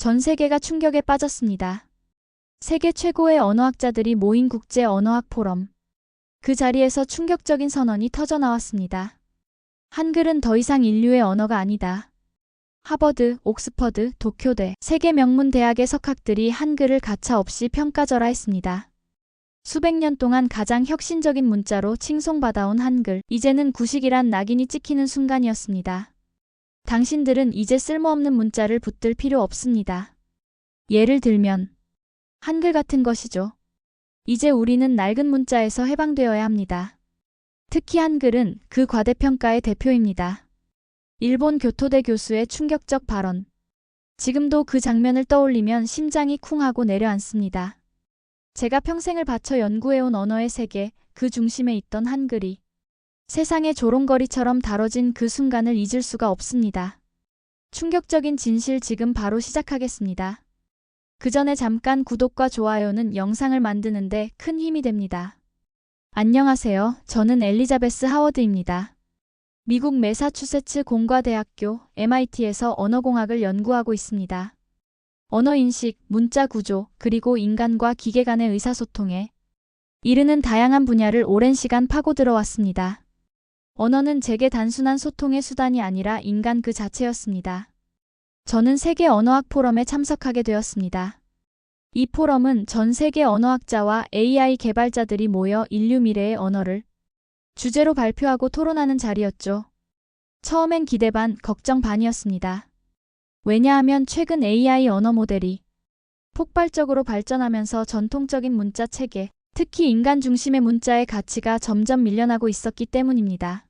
전 세계가 충격에 빠졌습니다. 세계 최고의 언어학자들이 모인 국제 언어학 포럼. 그 자리에서 충격적인 선언이 터져 나왔습니다. 한글은 더 이상 인류의 언어가 아니다. 하버드, 옥스퍼드, 도쿄대, 세계 명문 대학의 석학들이 한글을 가차없이 평가절하했습니다. 수백 년 동안 가장 혁신적인 문자로 칭송받아온 한글, 이제는 구식이란 낙인이 찍히는 순간이었습니다. 당신들은 이제 쓸모없는 문자를 붙들 필요 없습니다. 예를 들면 한글 같은 것이죠. 이제 우리는 낡은 문자에서 해방되어야 합니다. 특히 한글은 그 과대평가의 대표입니다. 일본 교토대 교수의 충격적 발언. 지금도 그 장면을 떠올리면 심장이 쿵하고 내려앉습니다. 제가 평생을 바쳐 연구해온 언어의 세계, 그 중심에 있던 한글이 세상의 조롱거리처럼 다뤄진 그 순간을 잊을 수가 없습니다. 충격적인 진실 지금 바로 시작하겠습니다. 그 전에 잠깐 구독과 좋아요는 영상을 만드는데 큰 힘이 됩니다. 안녕하세요. 저는 엘리자베스 하워드입니다. 미국 매사추세츠 공과대학교 MIT에서 언어공학을 연구하고 있습니다. 언어인식, 문자 구조, 그리고 인간과 기계 간의 의사소통에 이르는 다양한 분야를 오랜 시간 파고들어왔습니다. 언어는 제게 단순한 소통의 수단이 아니라 인간 그 자체였습니다. 저는 세계 언어학 포럼에 참석하게 되었습니다. 이 포럼은 전 세계 언어학자와 AI 개발자들이 모여 인류 미래의 언어를 주제로 발표하고 토론하는 자리였죠. 처음엔 기대 반, 걱정 반이었습니다. 왜냐하면 최근 AI 언어 모델이 폭발적으로 발전하면서 전통적인 문자 체계, 특히 인간 중심의 문자의 가치가 점점 밀려나고 있었기 때문입니다.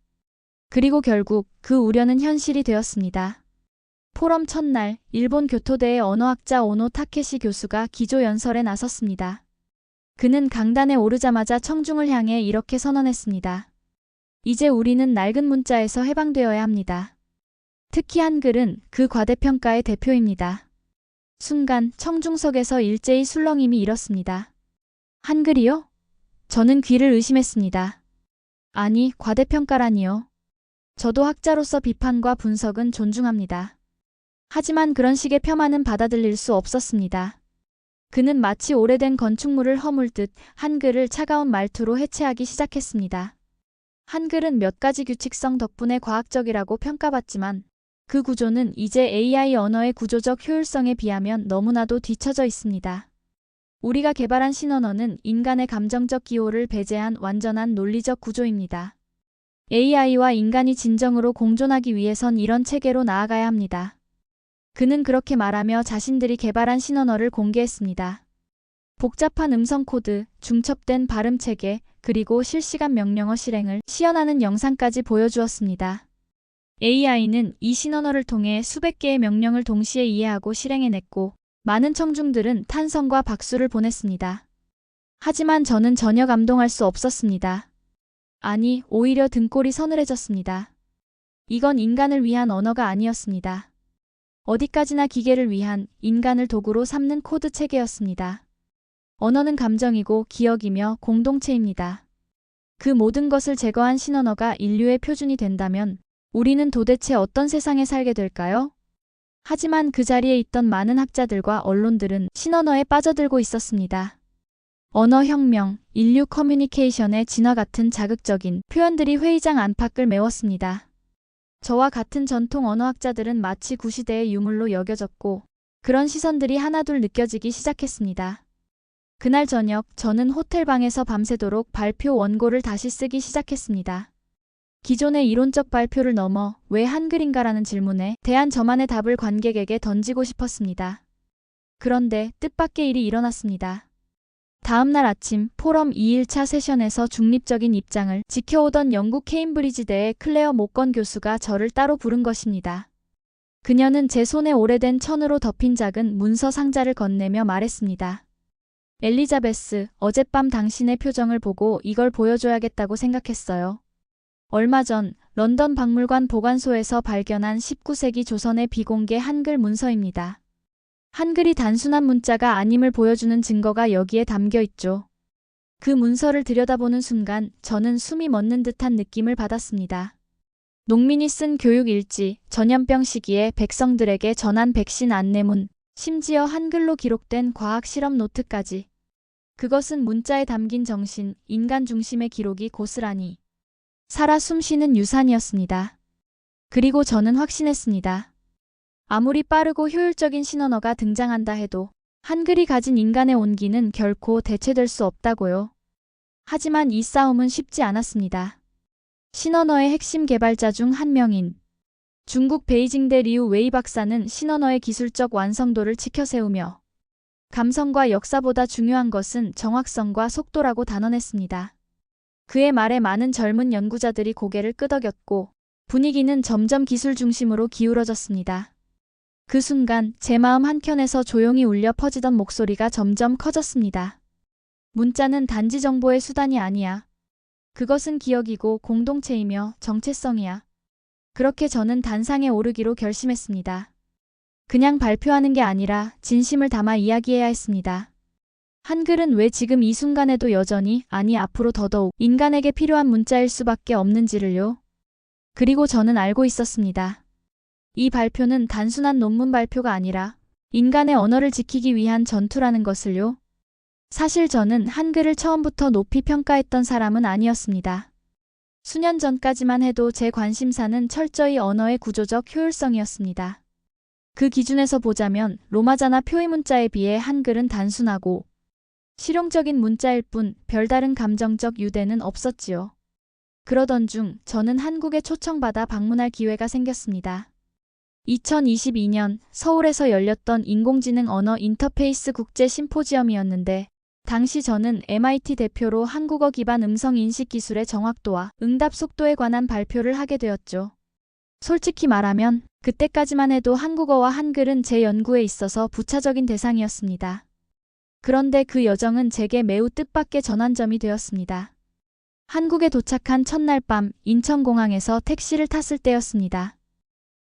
그리고 결국 그 우려는 현실이 되었습니다. 포럼 첫날, 일본 교토대의 언어학자 오노 타케시 교수가 기조연설에 나섰습니다. 그는 강단에 오르자마자 청중을 향해 이렇게 선언했습니다. 이제 우리는 낡은 문자에서 해방되어야 합니다. 특히 한글은 그 과대평가의 대표입니다. 순간 청중석에서 일제히 술렁임이 일었습니다. 한글이요? 저는 귀를 의심했습니다. 아니, 과대평가라니요. 저도 학자로서 비판과 분석은 존중합니다. 하지만 그런 식의 폄하는 받아들일 수 없었습니다. 그는 마치 오래된 건축물을 허물듯 한글을 차가운 말투로 해체하기 시작했습니다. 한글은 몇 가지 규칙성 덕분에 과학적이라고 평가받지만 그 구조는 이제 AI 언어의 구조적 효율성에 비하면 너무나도 뒤처져 있습니다. 우리가 개발한 신언어는 인간의 감정적 기호를 배제한 완전한 논리적 구조입니다. AI와 인간이 진정으로 공존하기 위해선 이런 체계로 나아가야 합니다. 그는 그렇게 말하며 자신들이 개발한 신언어를 공개했습니다. 복잡한 음성 코드, 중첩된 발음 체계, 그리고 실시간 명령어 실행을 시연하는 영상까지 보여주었습니다. AI는 이 신언어를 통해 수백 개의 명령을 동시에 이해하고 실행해냈고 많은 청중들은 탄성과 박수를 보냈습니다. 하지만 저는 전혀 감동할 수 없었습니다. 아니, 오히려 등골이 서늘해졌습니다. 이건 인간을 위한 언어가 아니었습니다. 어디까지나 기계를 위한 인간을 도구로 삼는 코드 체계였습니다. 언어는 감정이고 기억이며 공동체입니다. 그 모든 것을 제거한 신언어가 인류의 표준이 된다면 우리는 도대체 어떤 세상에 살게 될까요? 하지만 그 자리에 있던 많은 학자들과 언론들은 신언어에 빠져들고 있었습니다. 언어혁명, 인류 커뮤니케이션의 진화 같은 자극적인 표현들이 회의장 안팎을 메웠습니다. 저와 같은 전통 언어학자들은 마치 구시대의 유물로 여겨졌고 그런 시선들이 하나둘 느껴지기 시작했습니다. 그날 저녁 저는 호텔방에서 밤새도록 발표 원고를 다시 쓰기 시작했습니다. 기존의 이론적 발표를 넘어 왜 한글인가라는 질문에 대한 저만의 답을 관객에게 던지고 싶었습니다. 그런데 뜻밖의 일이 일어났습니다. 다음 날 아침 포럼 2일차 세션에서 중립적인 입장을 지켜오던 영국 케임브리지대의 클레어 모건 교수가 저를 따로 부른 것입니다. 그녀는 제 손에 오래된 천으로 덮인 작은 문서 상자를 건네며 말했습니다. 엘리자베스, 어젯밤 당신의 표정을 보고 이걸 보여줘야겠다고 생각했어요. 얼마 전 런던 박물관 보관소에서 발견한 19세기 조선의 비공개 한글 문서입니다. 한글이 단순한 문자가 아님을 보여주는 증거가 여기에 담겨 있죠. 그 문서를 들여다보는 순간 저는 숨이 멎는 듯한 느낌을 받았습니다. 농민이 쓴 교육 일지, 전염병 시기에 백성들에게 전한 백신 안내문, 심지어 한글로 기록된 과학 실험 노트까지. 그것은 문자에 담긴 정신, 인간 중심의 기록이 고스란히 살아 숨쉬는 유산이었습니다. 그리고 저는 확신했습니다. 아무리 빠르고 효율적인 신언어가 등장한다 해도 한글이 가진 인간의 온기는 결코 대체될 수 없다고요. 하지만 이 싸움은 쉽지 않았습니다. 신언어의 핵심 개발자 중 한 명인 중국 베이징대 리우 웨이 박사는 신언어의 기술적 완성도를 치켜세우며 감성과 역사보다 중요한 것은 정확성과 속도라고 단언했습니다. 그의 말에 많은 젊은 연구자들이 고개를 끄덕였고 분위기는 점점 기술 중심으로 기울어졌습니다. 그 순간 제 마음 한켠에서 조용히 울려 퍼지던 목소리가 점점 커졌습니다. 문자는 단지 정보의 수단이 아니야. 그것은 기억이고 공동체이며 정체성이야. 그렇게 저는 단상에 오르기로 결심했습니다. 그냥 발표하는 게 아니라 진심을 담아 이야기해야 했습니다. 한글은 왜 지금 이 순간에도 여전히, 아니 앞으로 더더욱 인간에게 필요한 문자일 수밖에 없는지를요. 그리고 저는 알고 있었습니다. 이 발표는 단순한 논문 발표가 아니라 인간의 언어를 지키기 위한 전투라는 것을요. 사실 저는 한글을 처음부터 높이 평가했던 사람은 아니었습니다. 수년 전까지만 해도 제 관심사는 철저히 언어의 구조적 효율성이었습니다. 그 기준에서 보자면 로마자나 표의 문자에 비해 한글은 단순하고 실용적인 문자일 뿐 별다른 감정적 유대는 없었지요. 그러던 중 저는 한국에 초청받아 방문할 기회가 생겼습니다. 2022년 서울에서 열렸던 인공지능 언어 인터페이스 국제 심포지엄이었는데 당시 저는 MIT 대표로 한국어 기반 음성 인식 기술의 정확도와 응답 속도에 관한 발표를 하게 되었죠. 솔직히 말하면 그때까지만 해도 한국어와 한글은 제 연구에 있어서 부차적인 대상이었습니다. 그런데 그 여정은 제게 매우 뜻밖의 전환점이 되었습니다. 한국에 도착한 첫날 밤 인천공항에서 택시를 탔을 때였습니다.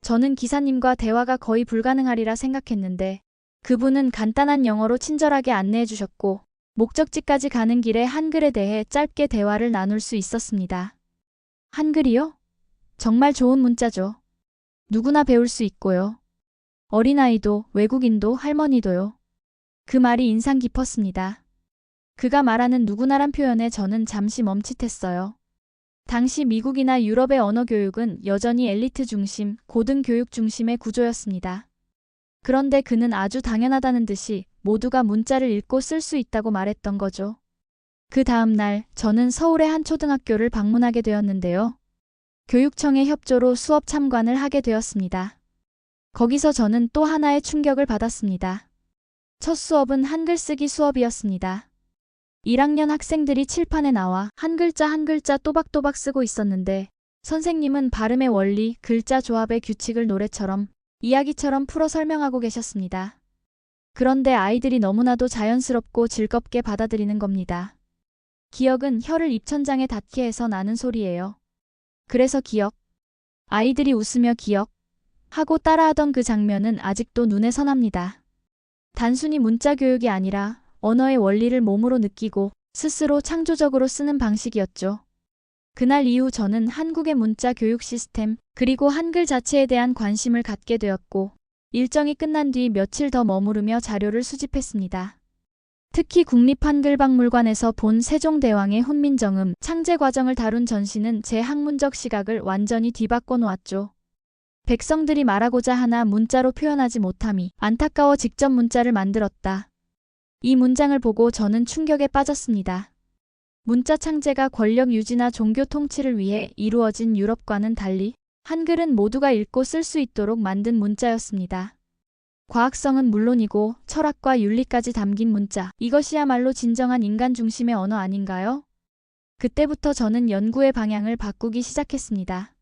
저는 기사님과 대화가 거의 불가능하리라 생각했는데 그분은 간단한 영어로 친절하게 안내해 주셨고 목적지까지 가는 길에 한글에 대해 짧게 대화를 나눌 수 있었습니다. 한글이요? 정말 좋은 문자죠. 누구나 배울 수 있고요. 어린아이도 외국인도 할머니도요. 그 말이 인상 깊었습니다. 그가 말하는 누구나란 표현에 저는 잠시 멈칫했어요. 당시 미국이나 유럽의 언어 교육은 여전히 엘리트 중심, 고등교육 중심의 구조였습니다. 그런데 그는 아주 당연하다는 듯이 모두가 문자를 읽고 쓸 수 있다고 말했던 거죠. 그 다음 날 저는 서울의 한 초등학교를 방문하게 되었는데요. 교육청의 협조로 수업 참관을 하게 되었습니다. 거기서 저는 또 하나의 충격을 받았습니다. 첫 수업은 한글 쓰기 수업이었습니다. 1학년 학생들이 칠판에 나와 한 글자 한 글자 또박또박 쓰고 있었는데 선생님은 발음의 원리, 글자 조합의 규칙을 노래처럼, 이야기처럼 풀어 설명하고 계셨습니다. 그런데 아이들이 너무나도 자연스럽고 즐겁게 받아들이는 겁니다. 기억은 혀를 입천장에 닿게 해서 나는 소리예요. 그래서 기억. 아이들이 웃으며 기억 하고 따라하던 그 장면은 아직도 눈에 선합니다. 단순히 문자 교육이 아니라 언어의 원리를 몸으로 느끼고 스스로 창조적으로 쓰는 방식이었죠. 그날 이후 저는 한국의 문자 교육 시스템 그리고 한글 자체에 대한 관심을 갖게 되었고 일정이 끝난 뒤 며칠 더 머무르며 자료를 수집했습니다. 특히 국립한글박물관에서 본 세종대왕의 훈민정음 창제 과정을 다룬 전시는 제 학문적 시각을 완전히 뒤바꿔 놓았죠. 백성들이 말하고자 하나 문자로 표현하지 못함이 안타까워 직접 문자를 만들었다. 이 문장을 보고 저는 충격에 빠졌습니다. 문자 창제가 권력 유지나 종교 통치를 위해 이루어진 유럽과는 달리 한글은 모두가 읽고 쓸 수 있도록 만든 문자였습니다. 과학성은 물론이고 철학과 윤리까지 담긴 문자. 이것이야말로 진정한 인간 중심의 언어 아닌가요? 그때부터 저는 연구의 방향을 바꾸기 시작했습니다.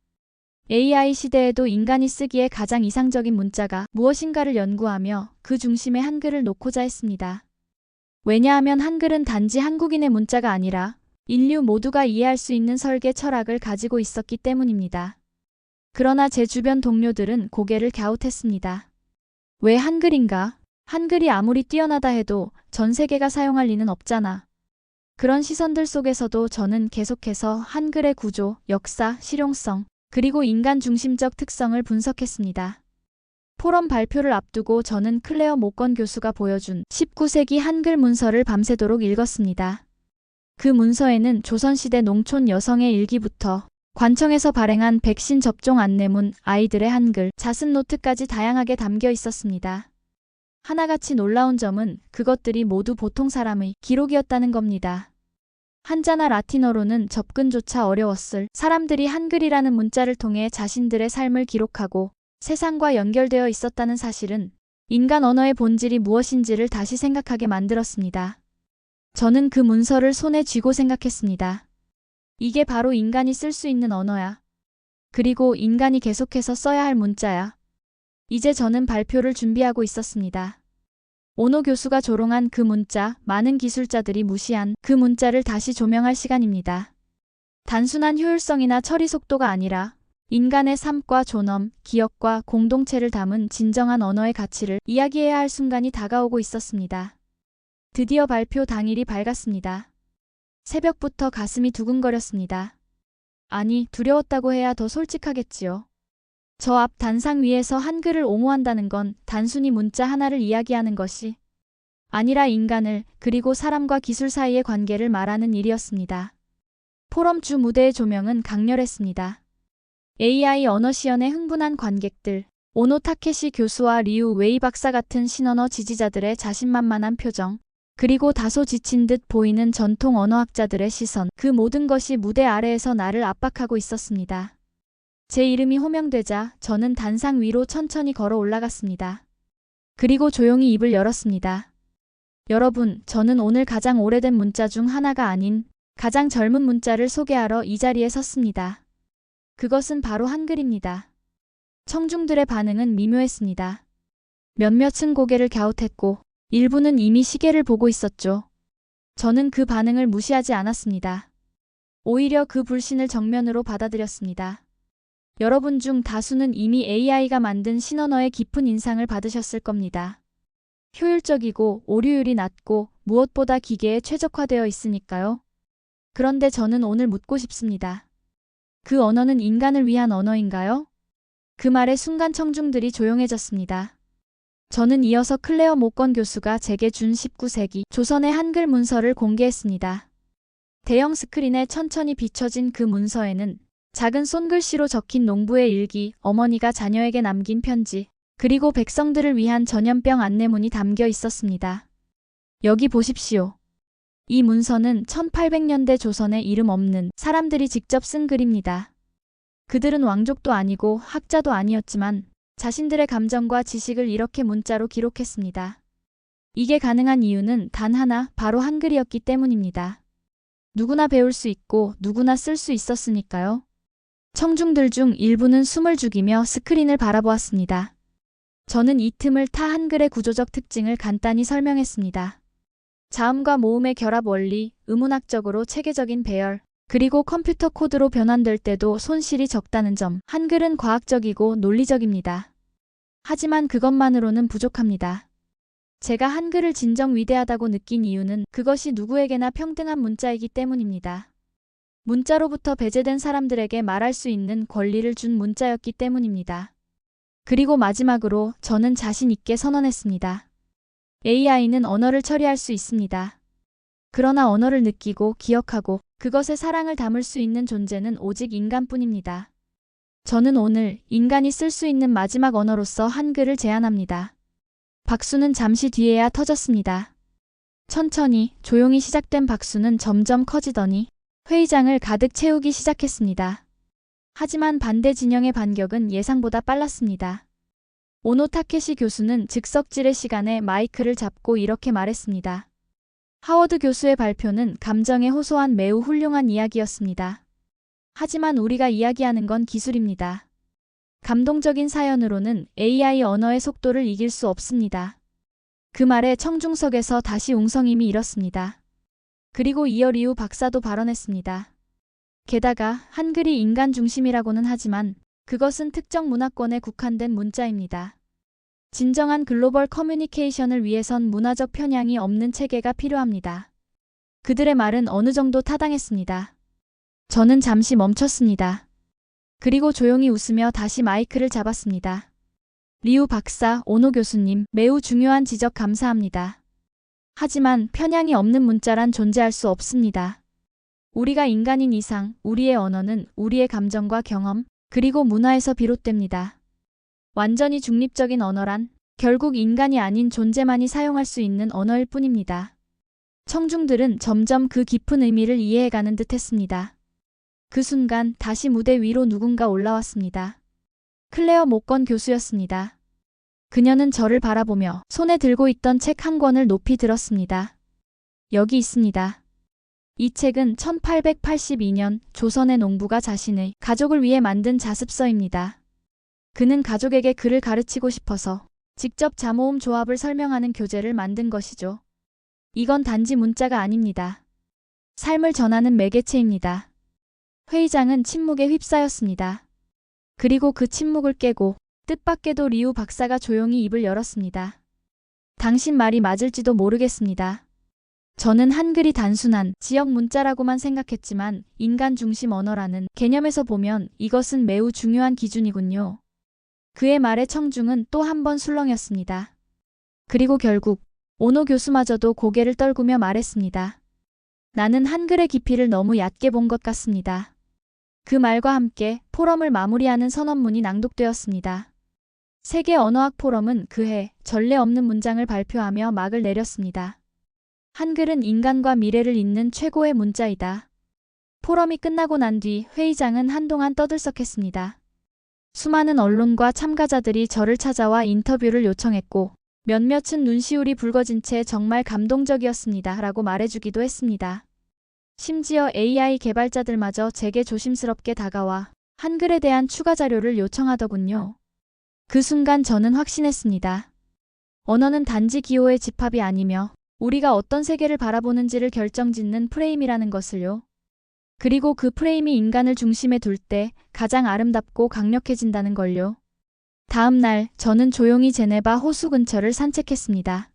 AI 시대에도 인간이 쓰기에 가장 이상적인 문자가 무엇인가를 연구하며 그 중심에 한글을 놓고자 했습니다. 왜냐하면 한글은 단지 한국인의 문자가 아니라 인류 모두가 이해할 수 있는 설계 철학을 가지고 있었기 때문입니다. 그러나 제 주변 동료들은 고개를 갸웃했습니다. 왜 한글인가? 한글이 아무리 뛰어나다 해도 전 세계가 사용할 리는 없잖아. 그런 시선들 속에서도 저는 계속해서 한글의 구조, 역사, 실용성, 그리고 인간 중심적 특성을 분석했습니다. 포럼 발표를 앞두고 저는 클레어 모건 교수가 보여준 19세기 한글 문서를 밤새도록 읽었습니다. 그 문서에는 조선시대 농촌 여성의 일기부터 관청에서 발행한 백신 접종 안내문, 아이들의 한글, 자습 노트까지 다양하게 담겨 있었습니다. 하나같이 놀라운 점은 그것들이 모두 보통 사람의 기록이었다는 겁니다. 한자나 라틴어로는 접근조차 어려웠을 사람들이 한글이라는 문자를 통해 자신들의 삶을 기록하고 세상과 연결되어 있었다는 사실은 인간 언어의 본질이 무엇인지를 다시 생각하게 만들었습니다. 저는 그 문서를 손에 쥐고 생각했습니다. 이게 바로 인간이 쓸 수 있는 언어야. 그리고 인간이 계속해서 써야 할 문자야. 이제 저는 발표를 준비하고 있었습니다. 오노 교수가 조롱한 그 문자, 많은 기술자들이 무시한 그 문자를 다시 조명할 시간입니다. 단순한 효율성이나 처리 속도가 아니라 인간의 삶과 존엄, 기억과 공동체를 담은 진정한 언어의 가치를 이야기해야 할 순간이 다가오고 있었습니다. 드디어 발표 당일이 밝았습니다. 새벽부터 가슴이 두근거렸습니다. 아니, 두려웠다고 해야 더 솔직하겠지요. 저 앞 단상 위에서 한글을 옹호한다는 건 단순히 문자 하나를 이야기하는 것이 아니라 인간을, 그리고 사람과 기술 사이의 관계를 말하는 일이었습니다. 포럼 주 무대의 조명은 강렬했습니다. AI 언어 시연에 흥분한 관객들, 오노 타케시 교수와 리우 웨이 박사 같은 신언어 지지자들의 자신만만한 표정, 그리고 다소 지친 듯 보이는 전통 언어학자들의 시선, 그 모든 것이 무대 아래에서 나를 압박하고 있었습니다. 제 이름이 호명되자 저는 단상 위로 천천히 걸어 올라갔습니다. 그리고 조용히 입을 열었습니다. 여러분, 저는 오늘 가장 오래된 문자 중 하나가 아닌 가장 젊은 문자를 소개하러 이 자리에 섰습니다. 그것은 바로 한글입니다. 청중들의 반응은 미묘했습니다. 몇몇은 고개를 갸웃했고 일부는 이미 시계를 보고 있었죠. 저는 그 반응을 무시하지 않았습니다. 오히려 그 불신을 정면으로 받아들였습니다. 여러분 중 다수는 이미 AI가 만든 신언어의 깊은 인상을 받으셨을 겁니다. 효율적이고 오류율이 낮고 무엇보다 기계에 최적화되어 있으니까요. 그런데 저는 오늘 묻고 싶습니다. 그 언어는 인간을 위한 언어인가요? 그 말에 순간 청중들이 조용해졌습니다. 저는 이어서 클레어 모건 교수가 제게 준 19세기 조선의 한글 문서를 공개했습니다. 대형 스크린에 천천히 비춰진 그 문서에는 작은 손글씨로 적힌 농부의 일기, 어머니가 자녀에게 남긴 편지, 그리고 백성들을 위한 전염병 안내문이 담겨 있었습니다. 여기 보십시오. 이 문서는 1800년대 조선에 이름 없는 사람들이 직접 쓴 글입니다. 그들은 왕족도 아니고 학자도 아니었지만 자신들의 감정과 지식을 이렇게 문자로 기록했습니다. 이게 가능한 이유는 단 하나, 바로 한글이었기 때문입니다. 누구나 배울 수 있고 누구나 쓸 수 있었으니까요. 청중들 중 일부는 숨을 죽이며 스크린을 바라보았습니다. 저는 이 틈을 타 한글의 구조적 특징을 간단히 설명했습니다. 자음과 모음의 결합 원리, 의문학적으로 체계적인 배열, 그리고 컴퓨터 코드로 변환될 때도 손실이 적다는 점, 한글은 과학적이고 논리적입니다. 하지만 그것만으로는 부족합니다. 제가 한글을 진정 위대하다고 느낀 이유는 그것이 누구에게나 평등한 문자이기 때문입니다. 문자로부터 배제된 사람들에게 말할 수 있는 권리를 준 문자였기 때문입니다. 그리고 마지막으로 저는 자신 있게 선언했습니다. AI는 언어를 처리할 수 있습니다. 그러나 언어를 느끼고 기억하고 그것에 사랑을 담을 수 있는 존재는 오직 인간뿐입니다. 저는 오늘 인간이 쓸 수 있는 마지막 언어로서 한글을 제안합니다. 박수는 잠시 뒤에야 터졌습니다. 천천히 조용히 시작된 박수는 점점 커지더니 회의장을 가득 채우기 시작했습니다. 하지만 반대 진영의 반격은 예상보다 빨랐습니다. 오노 타케시 교수는 즉석질의 시간에 마이크를 잡고 이렇게 말했습니다. 하워드 교수의 발표는 감정에 호소한 매우 훌륭한 이야기였습니다. 하지만 우리가 이야기하는 건 기술입니다. 감동적인 사연으로는 AI 언어의 속도를 이길 수 없습니다. 그 말에 청중석에서 다시 웅성임이 일었습니다. 그리고 이어 리우 박사도 발언했습니다. 게다가 한글이 인간 중심이라고는 하지만 그것은 특정 문화권에 국한된 문자입니다. 진정한 글로벌 커뮤니케이션을 위해선 문화적 편향이 없는 체계가 필요합니다. 그들의 말은 어느 정도 타당했습니다. 저는 잠시 멈췄습니다. 그리고 조용히 웃으며 다시 마이크를 잡았습니다. 리우 박사, 오노 교수님, 매우 중요한 지적 감사합니다. 하지만 편향이 없는 문자란 존재할 수 없습니다. 우리가 인간인 이상 우리의 언어는 우리의 감정과 경험, 그리고 문화에서 비롯됩니다. 완전히 중립적인 언어란 결국 인간이 아닌 존재만이 사용할 수 있는 언어일 뿐입니다. 청중들은 점점 그 깊은 의미를 이해해가는 듯 했습니다. 그 순간 다시 무대 위로 누군가 올라왔습니다. 클레어 모건 교수였습니다. 그녀는 저를 바라보며 손에 들고 있던 책 한 권을 높이 들었습니다. 여기 있습니다. 이 책은 1882년 조선의 농부가 자신의 가족을 위해 만든 자습서입니다. 그는 가족에게 글을 가르치고 싶어서 직접 자모음 조합을 설명하는 교재를 만든 것이죠. 이건 단지 문자가 아닙니다. 삶을 전하는 매개체입니다. 회의장은 침묵에 휩싸였습니다. 그리고 그 침묵을 깨고 뜻밖에도 리우 박사가 조용히 입을 열었습니다. 당신 말이 맞을지도 모르겠습니다. 저는 한글이 단순한 지역 문자라고만 생각했지만 인간 중심 언어라는 개념에서 보면 이것은 매우 중요한 기준이군요. 그의 말에 청중은 또 한 번 술렁였습니다. 그리고 결국 오노 교수마저도 고개를 떨구며 말했습니다. 나는 한글의 깊이를 너무 얕게 본 것 같습니다. 그 말과 함께 포럼을 마무리하는 선언문이 낭독되었습니다. 세계 언어학 포럼은 그해 전례 없는 문장을 발표하며 막을 내렸습니다. 한글은 인간과 미래를 잇는 최고의 문자이다. 포럼이 끝나고 난 뒤 회의장은 한동안 떠들썩했습니다. 수많은 언론과 참가자들이 저를 찾아와 인터뷰를 요청했고 몇몇은 눈시울이 붉어진 채 정말 감동적이었습니다 라고 말해주기도 했습니다. 심지어 AI 개발자들마저 제게 조심스럽게 다가와 한글에 대한 추가 자료를 요청하더군요. 그 순간 저는 확신했습니다. 언어는 단지 기호의 집합이 아니며 우리가 어떤 세계를 바라보는지를 결정짓는 프레임이라는 것을요. 그리고 그 프레임이 인간을 중심에 둘 때 가장 아름답고 강력해진다는 걸요. 다음 날 저는 조용히 제네바 호수 근처를 산책했습니다.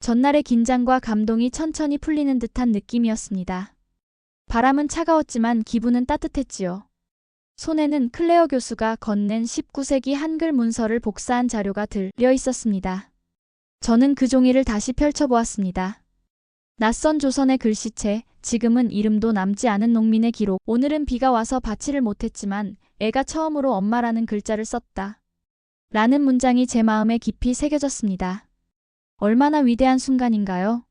전날의 긴장과 감동이 천천히 풀리는 듯한 느낌이었습니다. 바람은 차가웠지만 기분은 따뜻했지요. 손에는 클레어 교수가 건넨 19세기 한글 문서를 복사한 자료가 들려 있었습니다. 저는 그 종이를 다시 펼쳐보았습니다. 낯선 조선의 글씨체, 지금은 이름도 남지 않은 농민의 기록. 오늘은 비가 와서 밭일을 못했지만 애가 처음으로 엄마라는 글자를 썼다. 라는 문장이 제 마음에 깊이 새겨졌습니다. 얼마나 위대한 순간인가요?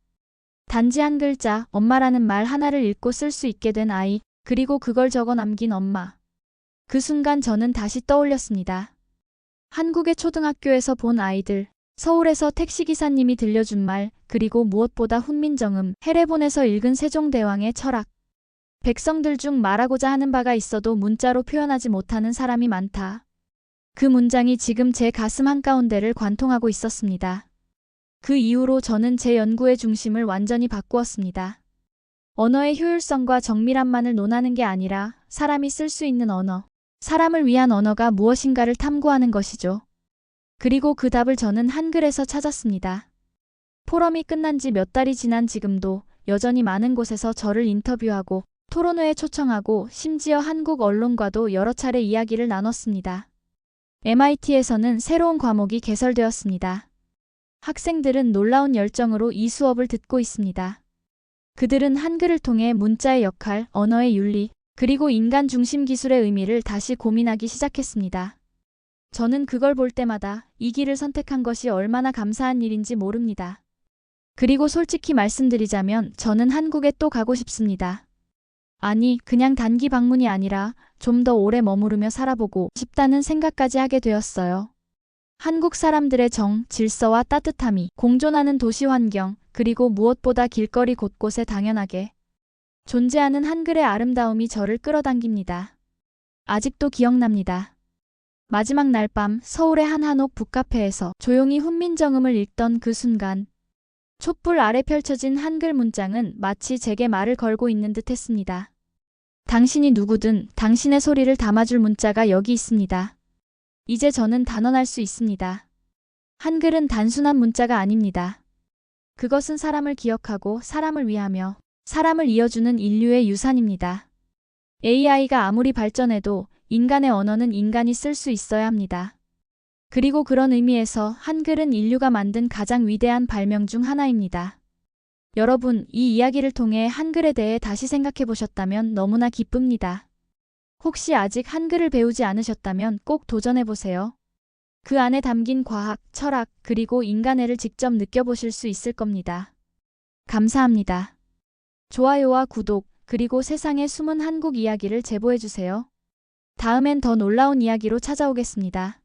단지 한 글자, 엄마라는 말 하나를 읽고 쓸 수 있게 된 아이, 그리고 그걸 적어 남긴 엄마. 그 순간 저는 다시 떠올렸습니다. 한국의 초등학교에서 본 아이들, 서울에서 택시기사님이 들려준 말, 그리고 무엇보다 훈민정음, 해례본에서 읽은 세종대왕의 철학. 백성들 중 말하고자 하는 바가 있어도 문자로 표현하지 못하는 사람이 많다. 그 문장이 지금 제 가슴 한가운데를 관통하고 있었습니다. 그 이후로 저는 제 연구의 중심을 완전히 바꾸었습니다. 언어의 효율성과 정밀함만을 논하는 게 아니라 사람이 쓸 수 있는 언어, 사람을 위한 언어가 무엇인가를 탐구하는 것이죠. 그리고 그 답을 저는 한글에서 찾았습니다. 포럼이 끝난 지 몇 달이 지난 지금도 여전히 많은 곳에서 저를 인터뷰하고 토론회에 초청하고 심지어 한국 언론과도 여러 차례 이야기를 나눴습니다. MIT에서는 새로운 과목이 개설되었습니다. 학생들은 놀라운 열정으로 이 수업을 듣고 있습니다. 그들은 한글을 통해 문자의 역할, 언어의 윤리, 그리고 인간 중심 기술의 의미를 다시 고민하기 시작했습니다. 저는 그걸 볼 때마다 이 길을 선택한 것이 얼마나 감사한 일인지 모릅니다. 그리고 솔직히 말씀드리자면 저는 한국에 또 가고 싶습니다. 아니, 그냥 단기 방문이 아니라 좀 더 오래 머무르며 살아보고 싶다는 생각까지 하게 되었어요. 한국 사람들의 정, 질서와 따뜻함이 공존하는 도시 환경, 그리고 무엇보다 길거리 곳곳에 당연하게 존재하는 한글의 아름다움이 저를 끌어당깁니다. 아직도 기억납니다. 마지막 날 밤 서울의 한 한옥 북카페에서 조용히 훈민정음을 읽던 그 순간 촛불 아래 펼쳐진 한글 문장은 마치 제게 말을 걸고 있는 듯 했습니다. 당신이 누구든 당신의 소리를 담아줄 문자가 여기 있습니다. 이제 저는 단언할 수 있습니다. 한글은 단순한 문자가 아닙니다. 그것은 사람을 기억하고 사람을 위하며 사람을 이어주는 인류의 유산입니다. AI가 아무리 발전해도 인간의 언어는 인간이 쓸 수 있어야 합니다. 그리고 그런 의미에서 한글은 인류가 만든 가장 위대한 발명 중 하나입니다. 여러분, 이 이야기를 통해 한글에 대해 다시 생각해 보셨다면 너무나 기쁩니다. 혹시 아직 한글을 배우지 않으셨다면 꼭 도전해 보세요. 그 안에 담긴 과학, 철학, 그리고 인간애를 직접 느껴보실 수 있을 겁니다. 감사합니다. 좋아요와 구독, 그리고 세상의 숨은 한국 이야기를 제보해 주세요. 다음엔 더 놀라운 이야기로 찾아오겠습니다.